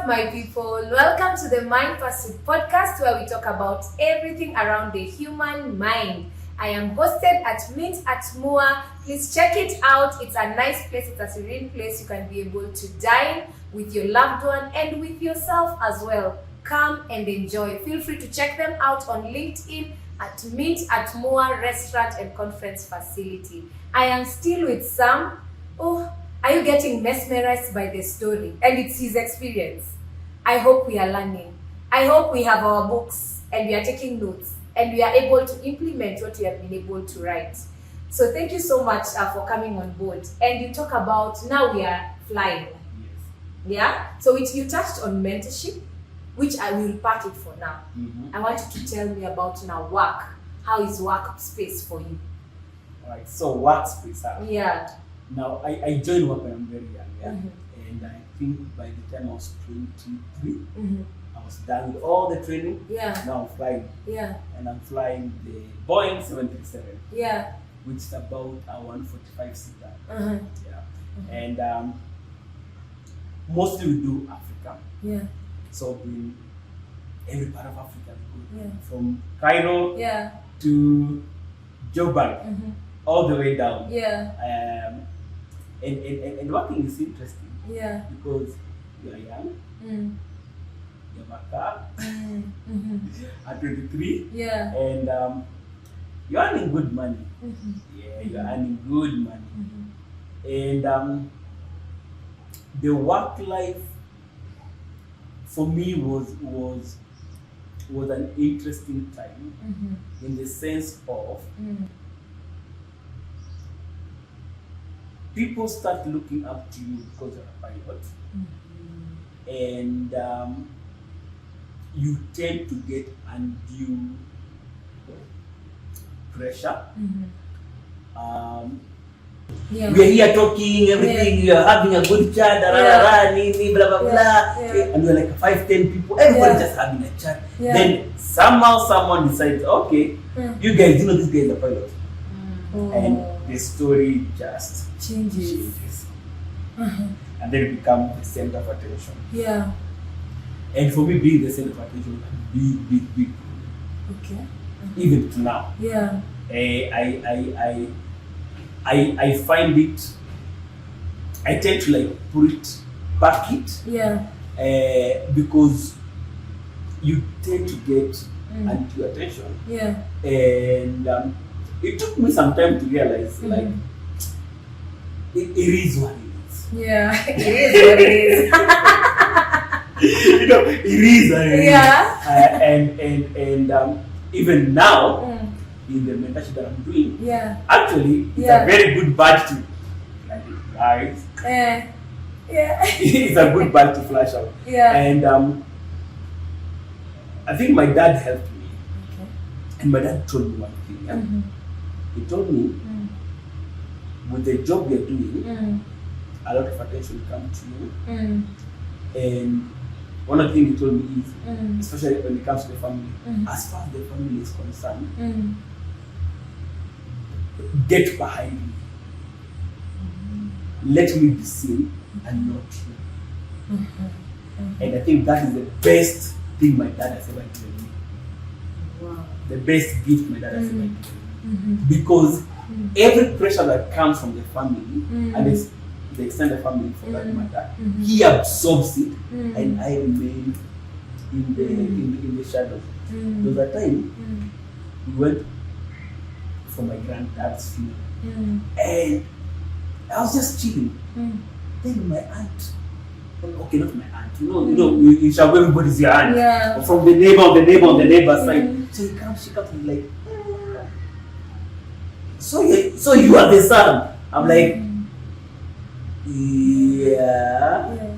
my people? Welcome to the Mind Pursuit podcast, where we talk about everything around the human mind. I am hosted at Mint at Mua. Please check it out. It's a nice place. It's a serene place. You can be able to dine with your loved one and with yourself as well. Come and enjoy. Feel free to check them out on LinkedIn at Mint at Mua Restaurant and Conference Facility. I am still with Sam. Oh, are you getting mesmerized by the story? And it's his experience. I hope we are learning. I hope we have our books and we are taking notes and we are able to implement what we have been able to write. So thank you so much for coming on board. And you talk about, now we are flying. Yes. Yeah? So you touched on mentorship, which I will park it for now. Mm-hmm. I want you to tell me about now work. How is work space for you? All right, so workspace. Yeah. Now, I joined work when I'm very young, yeah? Mm-hmm. And I think by the time I was 23, Mm-hmm. I was done with all the training. Yeah. Now I'm flying. Yeah. And I'm flying the Boeing 737, Yeah. which is about a 145-seater. Uh-huh. Yeah. Mm-hmm. And mostly we do Africa. Yeah. So in every part of Africa, we go Yeah. from Cairo Yeah. to Joburg, Mm-hmm. all the way down. Yeah. And working is interesting Yeah. because you are young, Mm. you have a car Mm-hmm. at 23, Yeah. and you're earning good money. Mm-hmm. Yeah, you're earning good money. Mm-hmm. And the work life for me was an interesting time Mm-hmm. in the sense of Mm. people start looking up to you because you're a pilot, Mm-hmm. and you tend to get undue pressure. Mm-hmm. Yeah. We are here talking, everything, we are having a good chat, blah blah blah, Yeah. and we're like 5-10 people, everybody Yeah. just having a chat. Yeah. Then somehow someone decides, okay, Mm. you guys, this guy is a pilot, Oh. and the story just Changes. changes, Uh-huh. and then it becomes the center of attention. Yeah. And for me, being the center of attention was a big problem. Okay. Even to now. Yeah. I find it, I tend to like pack it, Yeah. because you tend to get Mm. undue attention. Yeah. And it took me some time to realize, Mhm. like, it is what it is. Yeah. It is what it is. You know, it is what it is. Yeah. And even now, Mm. in the mentorship that I'm doing, Yeah. actually, it's Yeah. a very good badge to, like, guys, Yeah. it's a good badge to flash out. Yeah. And I think my dad helped me, Okay. and my dad told me one thing. Yeah? Mm-hmm. He told me, Mm. with the job you're doing, Mm. a lot of attention comes to you. Mm. And one of the things he told me is, Mm. especially when it comes to the family, Mm. as far as the family is concerned, Mm. get behind me. Let me be seen and not you. Mm-hmm. And I think that is the best thing my dad has ever given me. Wow. The best gift my dad has ever given me. Mm-hmm. Because Mm. every pressure that comes from the family, Mm. and it's the extended family for that Mm. matter, Mhm. he absorbs it, Mm. and I remain in the shadows. Mm. There was a time Mm. we went for my granddad's funeral, Mm. and I was just chilling. Mm. Then my aunt, okay, not my aunt, you know, you shall everybody's your aunt. Yeah. Or from the neighbor's side. Mm. So she comes and like, so you are the son. I'm like, yeah. Yeah.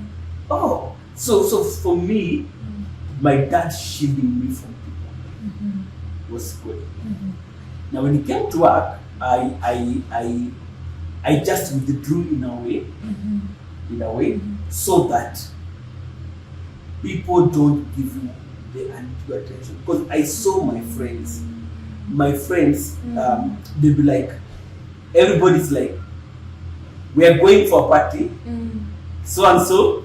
Oh, so for me, my dad shielding me from people Mm-hmm. was good. Mm-hmm. Now when it came to work, I just withdrew in a way, Mm-hmm. so that people don't give you the undue attention. Because I saw my friends, they'll be like, everybody's like, we are going for a party, Mm. so and so,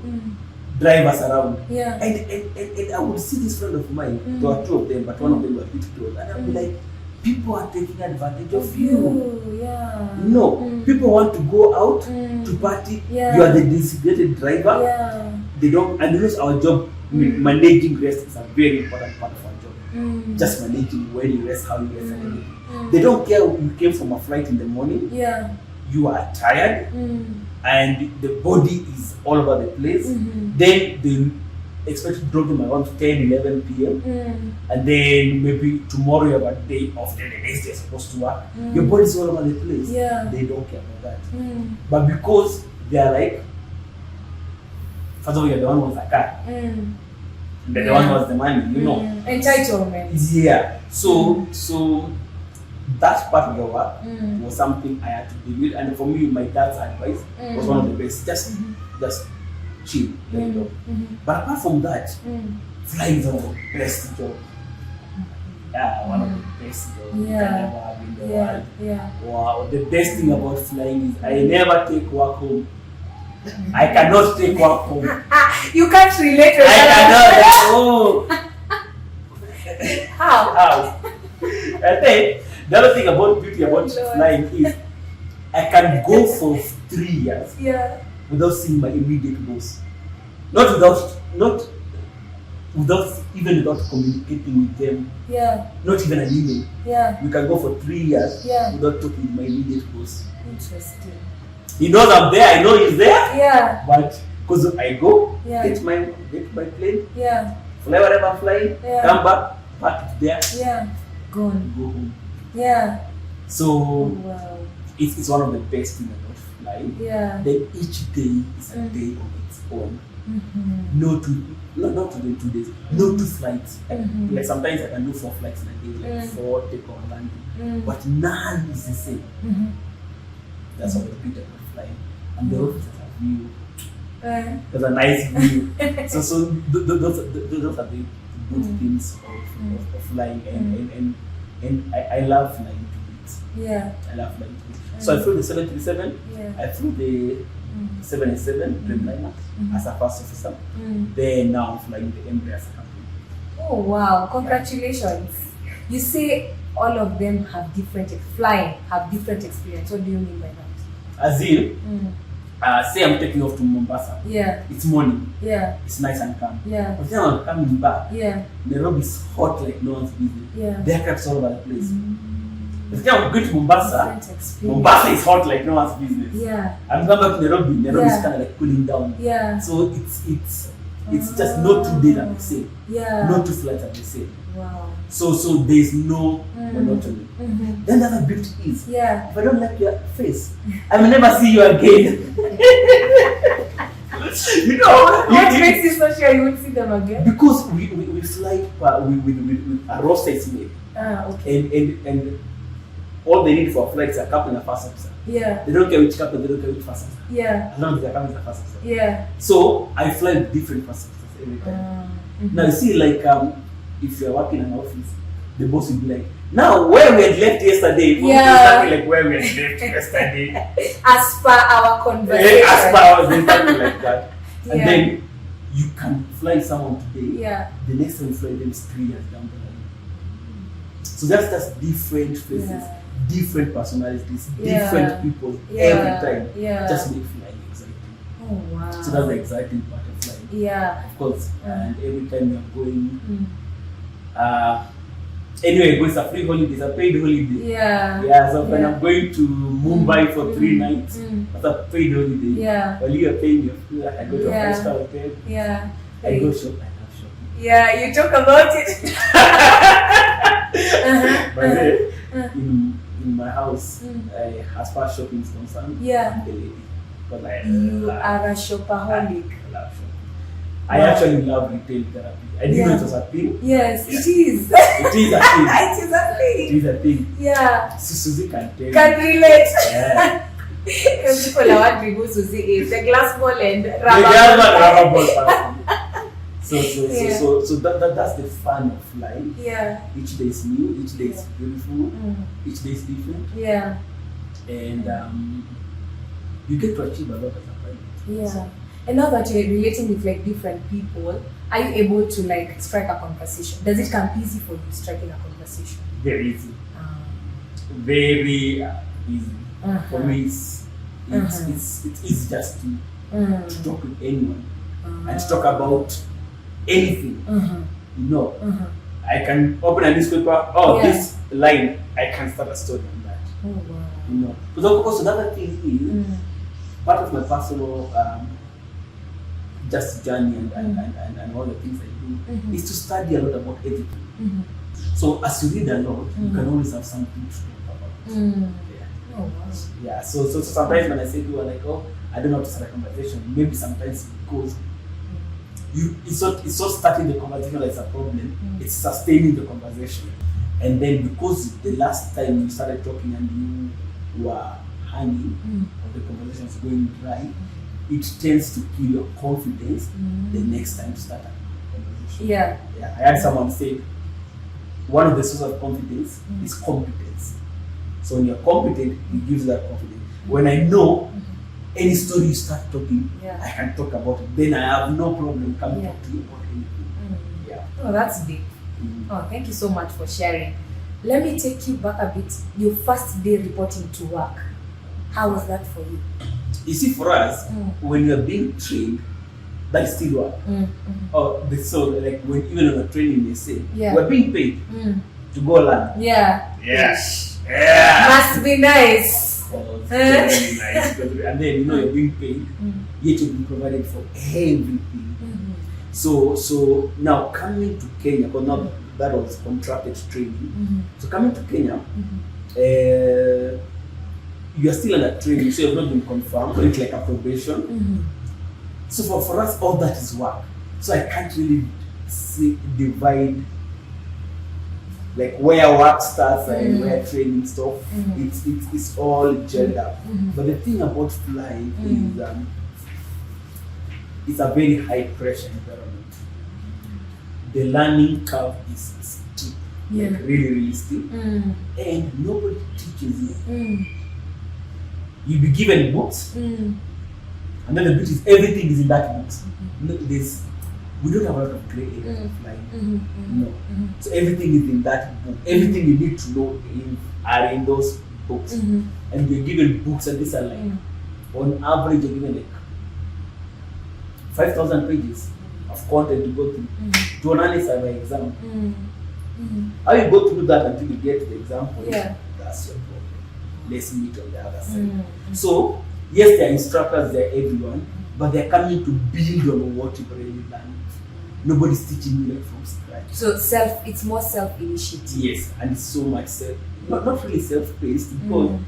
drivers around. Yeah. And I would see this friend of mine, there were two of them, but one of them was a bit close, and I'd be like, people are taking advantage of you. Yeah. No, people want to go out to party. Yeah. You are the designated driver. Yeah. They don't, and this is our job. Managing rest is a very important part of our job. Just managing when you rest, how you rest, and everything. They don't care if you came from a flight in the morning. Yeah. You are tired, and the body is all over the place. Then they expect to drop them around 10, 11 p.m. And then maybe tomorrow you have a day off, then the next day you're supposed to work. Your body is all over the place. Yeah. They don't care about that. But because they are like, first of all, you're the one who owns a car. And the one who has the money, you know. Entitlement. Yeah. So that part of the work was something I had to deal with. And for me, my dad's advice was one of the best. Just chill, let it go. But apart from that, flying is one of the best jobs. Yeah, one of the best jobs you can ever have in the world. Wow, the best thing about flying is I never take work home. I cannot take work home. You can't relate with I cannot. Oh. How? I think the other thing about beauty about flying is I can go for 3 years without seeing my immediate boss. Not without communicating with them. Yeah. Not even an email. Yeah. We can go for 3 years without talking with my immediate boss. Interesting. He knows I'm there, I know he's there. Yeah. But because I go, get my plane, fly wherever I'm flying, come back, park it there. Yeah. Go home. Yeah. So it's one of the best things about flying. Yeah. Then each day is a day of its own. Not 2 days, no 2 flights. Like sometimes I can do 4 flights in a day, like 4 takeoff landing. But none is the same. That's what the beauty about flying. And the office has a view. There's a nice view. so those are the good things of flying, and I love flying to bits. Yeah. I love flying to bits. So I flew the 737. I flew the 787 Dreamliner as a first officer. Then now I'm flying the Embraer as a captain. Oh wow! Congratulations. You say all of them have different experience. What do you mean by that? As in, say I'm taking off to Mombasa. Yeah. It's morning. Yeah. It's nice and calm. Yeah. But then I'm coming back. Yeah. Nairobi is hot like no one's business. Yeah. The aircraft's all over the place. But then I'm going to Mombasa. Mombasa is hot like no one's business. Yeah. I'm coming back to Nairobi. Nairobi is kind of like cooling down. Yeah. So it's just no 2 days are the same. Yeah. No 2 flights are the same. Wow. So there's no monotony. Then the other beauty is, if I don't like your face, I will never see you again. You know, what makes you so sure you won't see them again? Because we fly with a roster is made. Okay. And all they need for a flight is a captain and a first officer. Yeah. They don't care which captain, they don't care which first officer. Yeah. As long as the captain is a first officer. Yeah. So I fly with different first officers every time. Now you see, like if you're working in an office, the boss will be like, now where we had left yesterday, exactly like where we had left yesterday. As per our conversation. As per our exactly like that. And then you can fly someone today. Yeah. The next time you fly them is 3 years down the line. So that's just different faces, different personalities, different people every time. Yeah. Just make flying exciting. Oh wow. So that's the exciting part of flying. Yeah. Of course. And every time you're going anyway, it's a free holiday, it's a paid holiday. Yeah. Yeah, so when I'm going to Mumbai for 3 nights, that's a paid holiday. Yeah. While you're paying your food, I go to a 5-star hotel. Yeah. I go shop, I love shopping. Yeah, you talk about it. But then, in my house, as far as shopping is concerned, I'm the lady. Because you are a shopaholic. I love shopping. I actually love retail therapy. I didn't know it was a thing. Yes, it is. It is a thing. It is a thing. It is a thing. Yeah. Susie can tell. Can relate. Yeah. Because people are wondering who Susie is. The glass ball and rubber ball. So that's the fun of flying. Yeah. Each day is new. Each day is beautiful. Each day is different. Yeah. And you get to achieve a lot as a pilot. Yeah. And now that you're relating with like different people, are you able to like strike a conversation? Does it come easy for you striking a conversation? Very easy. Very easy. For me, it's easy just to talk with anyone and to talk about anything. You know, I can open a newspaper. This line, I can start a story on that. Oh wow. You know, because also the other thing is part of my personal just journey and all the things I do is to study a lot about everything. So as you read a lot, you can always have something to talk about. Oh wow. Yeah. So sometimes when I say to people like, oh, I don't know how to start a conversation, maybe sometimes because it's not starting the conversation that's a problem, it's sustaining the conversation. And then because the last time you started talking and you were hanging or the conversation is going dry, it tends to kill your confidence the next time you start a conversation. Yeah. I had someone say one of the sources of confidence is competence. So when you're competent, it gives you that confidence. When I know any story you start talking, I can talk about it. Then I have no problem coming talk to you about anything. Oh, that's deep. Oh, thank you so much for sharing. Let me take you back a bit. Your first day reporting to work. How was that for you? You see, for us, when you're being trained, that is still work. So like when even on a training they say, we're being paid to go land. Must be nice. Very nice. And then you're being paid, yet you've been provided for everything. So now coming to Kenya, because now that was contracted training. So coming to Kenya, you are still under training, so you have not been confirmed, it's like a probation. So for us, all that is work. So I can't really divide like where work starts and where training stuff. It's all gelled up. But the thing about flying is it's a very high pressure environment. The learning curve is steep, like really steep, and nobody teaches you. You'll be given books, and then the beauty is everything is in that book. We don't have a lot of gray area of flying. No. So everything is in that book. Everything you need to know are in those books. And you're given books, and these are like, on average, you're given like 5,000 pages of content to go through to analyze by exam. How you go through that until you get to the exam point, that's your problem. Let's meet on the other side. So, yes, they're instructors, they're everyone, but they're coming to build on what you've already learned. Nobody's teaching you like from scratch. So it's more self-initiative. Yes, and it's so much not really self-paced because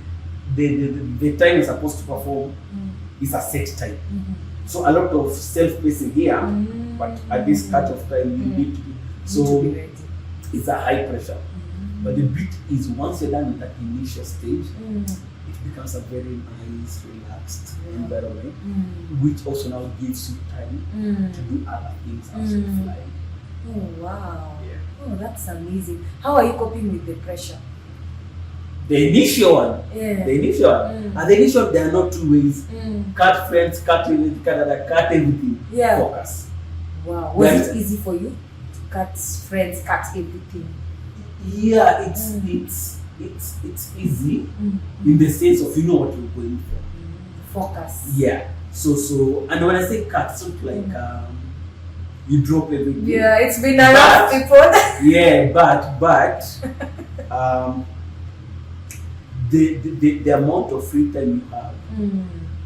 the time you're supposed to perform is a set time. So a lot of self-pacing here, but at this cut of time you need to be. So it's a high pressure. But the beauty is once you're done with that initial stage, it becomes a very nice, relaxed environment, which also now gives you time to do other things as you fly. Oh wow! Oh, that's amazing. How are you coping with the pressure? The initial one. And the initial, there are no two ways. Cut friends, cut everything, cut everything. Focus. Wow. Was it easy for you to cut friends, cut everything? Yeah, it's easy in the sense of you know what you're going for. Focus. Yeah. So and when I say cut, it's not like you drop everything. Yeah, it's been a rough report. Yeah, but the amount of free time you have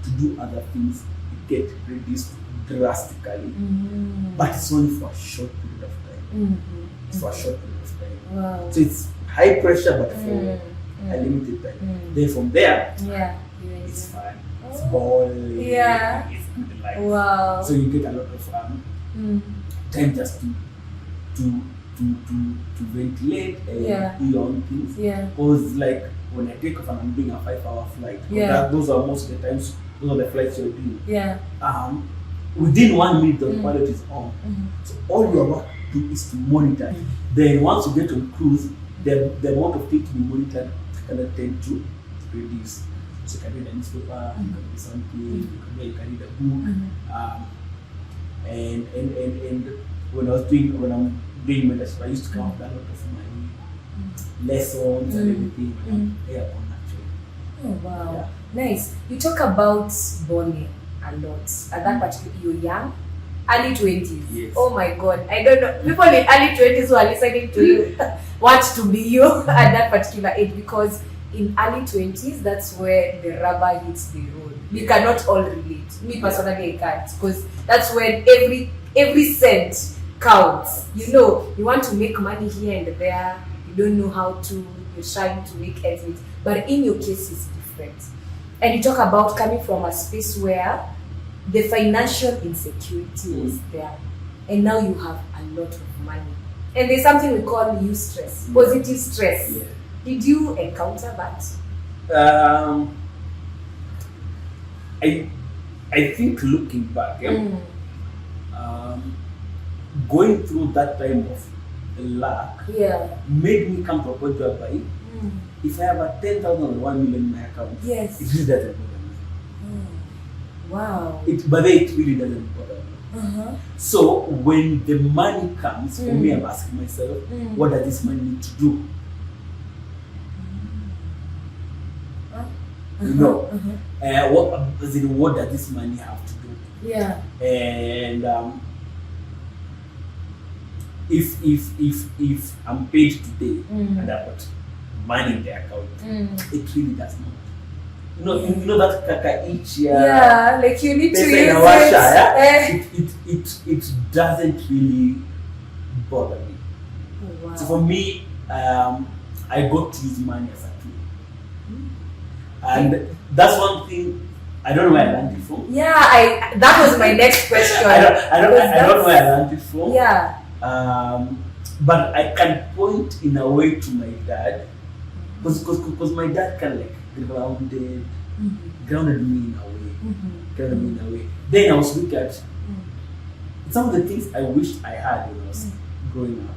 to do other things get reduced drastically. But it's only for a short period of time. It's for a short period of time. Wow. So it's high pressure, but for a limited time. Then from there, it's fun. It's balling. It's good life. Wow. So you get a lot of time just to ventilate and do your own things. Because like when I take off and I'm doing a 5-hour flight, those are most of the times, those are the flights you're doing. Within 1 minute the pilot is on. So all your work to do is to monitor. Then once you get on cruise, the amount of things to be monitored kind of tend to reduce. So you can read a newspaper, you can do something, you can read a book. And when I'm doing mentorship, I used to come up with a lot of my lessons and everything when I'm airborne actually. Oh wow, Yeah. nice. You talk about bonding a lot. At that particular, you're young, early 20s. Yes. Oh my God, I don't know. People in early 20s who are listening to you want to be you at that particular age, because in early 20s, that's where the rubber hits the road. We cannot all relate. Me personally, I can't, because that's when every cent counts. You know, you want to make money here and there. You don't know how to. You're trying to make ends meet. But in your case, it's different. And you talk about coming from a space where the financial insecurity was there, and now you have a lot of money. And there's something we call eustress, positive stress. Yeah. Did you encounter that? I think looking back, going through that time of lack made me come to a point whereby if I have a 10,000 or 1 million in my account, Yes. it really doesn't bother me. Wow. But then it really doesn't bother me. So when the money comes, for me, I'm asking myself, what does this money need to do? You know, what does this money have to do? Yeah. And if I'm paid today and I've got money in the account, it really does not. You know that kaka each year. Yeah, like you need to use it doesn't really bother me. Oh, wow. So for me, I got to use money as a tool, and that's one thing. I don't know where I learned it from. Yeah, that was my next question. I don't know where I learned it from. Yeah. But I can point in a way to my dad, because my dad can like grounded me in a way. Then I was looking at some of the things I wished I had when I was growing up.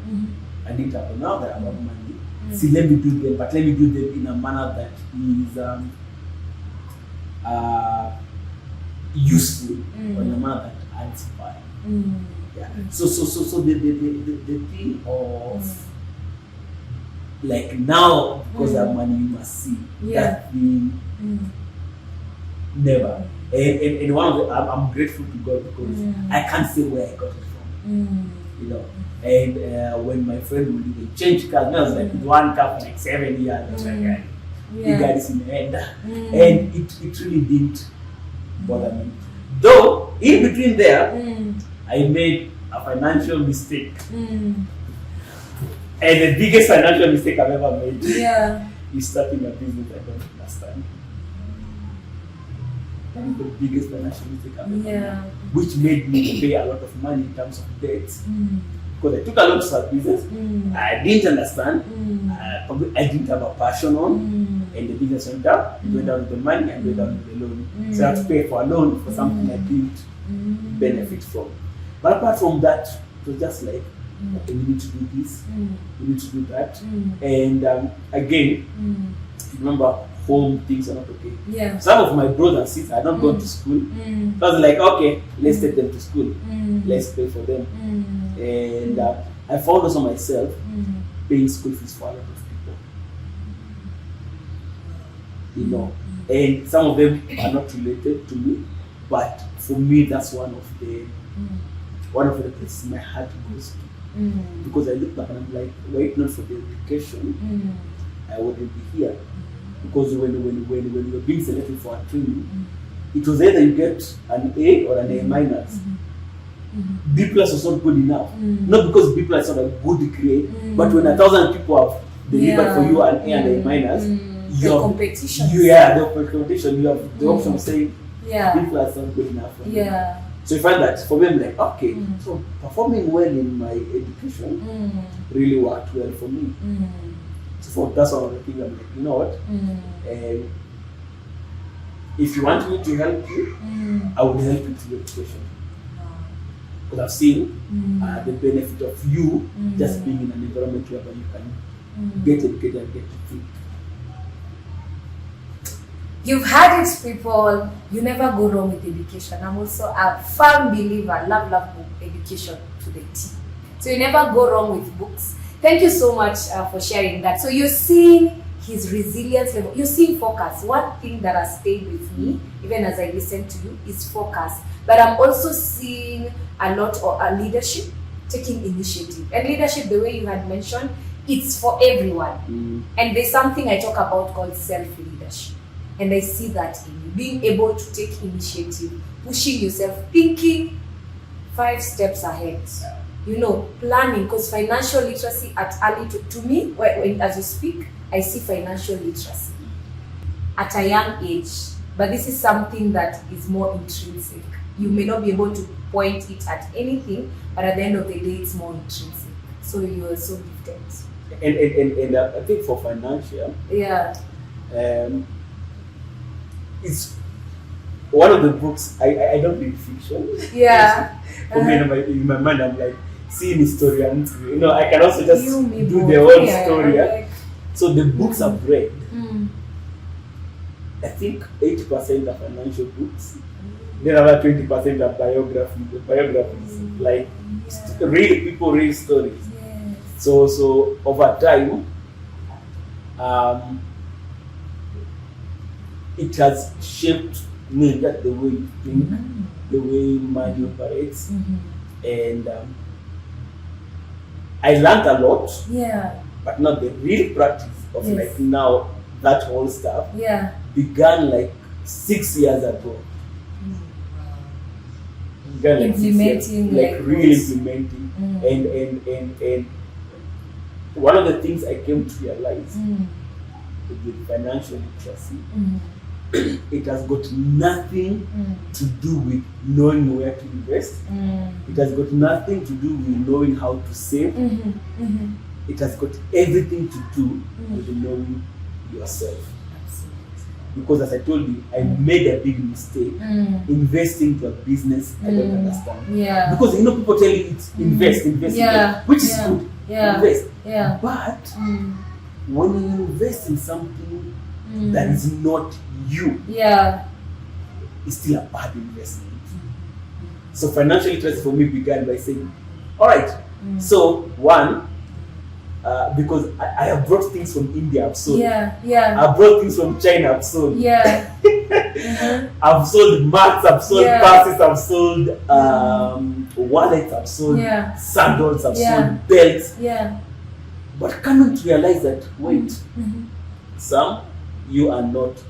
I didn't have, but now that I have money, see, let me do them, but let me do them in a manner that is useful, or in a manner that adds value. Yeah. So the thing of like now, because I have money, you must see that thing never. And one of the, I'm grateful to God because I can't say where I got it from. You know. And when my friend would even change cars, I was like with one car for like 7 years. I was like, you got this in the head. And it really didn't bother me. Though in between there, I made a financial mistake. And the biggest financial mistake I've ever made is starting a business I don't understand. That is the biggest financial mistake I've ever made, which made me pay a lot of money in terms of debts. Because I took a lot to start business, I didn't understand, I didn't have a passion on, and the business went down, it went down with the money, and went down with the loan. So I had to pay for a loan for something I didn't benefit from. But apart from that, it was just like, okay, we need to do this, we need to do that. And again, remember, home things are not okay. Some of my brothers and sisters had not gone to school. So I was like, okay, let's take them to school, let's pay for them. And I found also myself paying school fees for a lot of people. You know, and some of them are not related to me, but for me, that's one of the places my heart goes to. Because I look back and I'm like, were it not for the education, I wouldn't be here. Because when you were being selected for a training, it was either you get an A or an A minus. B plus was not good enough. Not because B plus is not a good grade, but when 1,000 people have delivered for you an A and A minus, the competition. You have the option of saying B plus is not good enough for me. So you find that for me, I'm like, okay, so performing well in my education really worked well for me. So that's one of the things I'm like, you know what? If you want me to help you, I will help you through education. Because I've seen the benefit of you just being in an environment where you can get educated and get to think. You've heard it, people. You never go wrong with education. I'm also a firm believer, love book education to the T. So you never go wrong with books. Thank you so much for sharing that. So you're seeing his resilience level. You're seeing focus. One thing that has stayed with me, even as I listen to you, is focus. But I'm also seeing a lot of leadership, taking initiative. And leadership, the way you had mentioned, it's for everyone. And there's something I talk about called self-leadership. And I see that in you, being able to take initiative, pushing yourself, thinking 5 steps ahead. You know, planning, because financial literacy at early, to me, when, as you speak, I see financial literacy at a young age. But this is something that is more intrinsic. You may not be able to point it at anything, but at the end of the day, it's more intrinsic. So you are so gifted. And I think for financial, it's one of the books. I don't read fiction. Yeah. For me, in my mind, I'm like seeing historians. You know, I can also just do their own story. Like, so the books I've read, I think 80% are financial books. Then another 20% are biographies, like real people, real stories. yes. So over time, it has shaped me, that the way you think, the way money operates, and I learned a lot, but not the real practice of like now that whole stuff began like 6 years ago. Began like 6 years, like really implementing, and one of the things I came to realize with financial literacy, it has got nothing to do with knowing where to invest. It has got nothing to do with knowing how to save. It has got everything to do with knowing yourself. Because as I told you, I made a big mistake investing to a business I don't understand. Because you know, people tell you it's invest, which is good. Invest. But when you invest in something that is not you, it's still a bad investment. So financial literacy for me began by saying, all right, so one, because I have brought things from India, I've sold. I've brought things from China, I've sold. I've sold mats, I've sold purses, I've sold wallets, I've sold sandals, I've sold belts. But coming to realize that, wait, Sam, you are not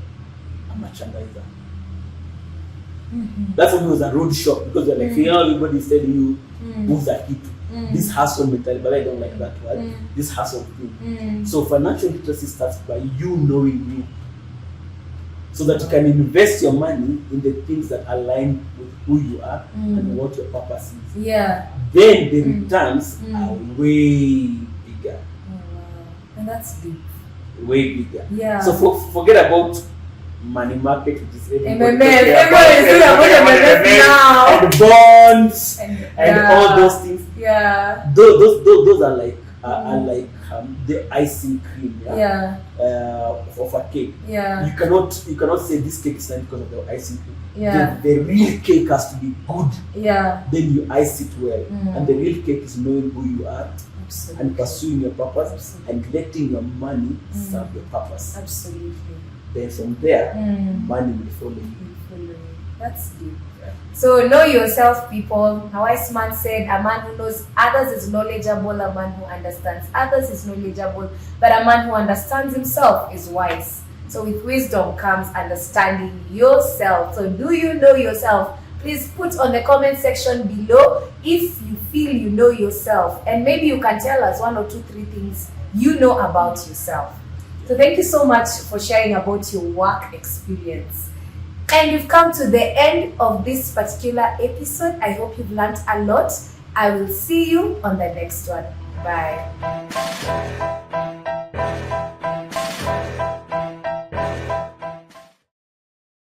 a merchandiser. That's when it was a road shop, because they're like, you know, everybody's telling you moves are hit. This hustle mentality, but I don't like that word. This hustle thing. So financial literacy starts by you knowing you, so that you can invest your money in the things that align with who you are and what your purpose is. Then the returns are way bigger. And that's deep. Way bigger. So forget about money market, which is everybody is about now. And bonds and all those things. Those are like the icing cream of a cake. You cannot say this cake is not because of the icing cream. The real cake has to be good. Then you ice it well. And the real cake is knowing who you are. And pursuing your purpose and letting your money serve your purpose. Then from there, money will follow you. That's deep. So know yourself, people. A wise man said, a man who knows others is knowledgeable, a man who understands others is knowledgeable, but a man who understands himself is wise. So with wisdom comes understanding yourself. So do you know yourself? Please put on the comment section below if you feel you know yourself, and maybe you can tell us 1 or 2, 3 things you know about yourself. So thank you so much for sharing about your work experience. And you've come to the end of this particular episode. I hope you've learned a lot. I will see you on the next one. Bye.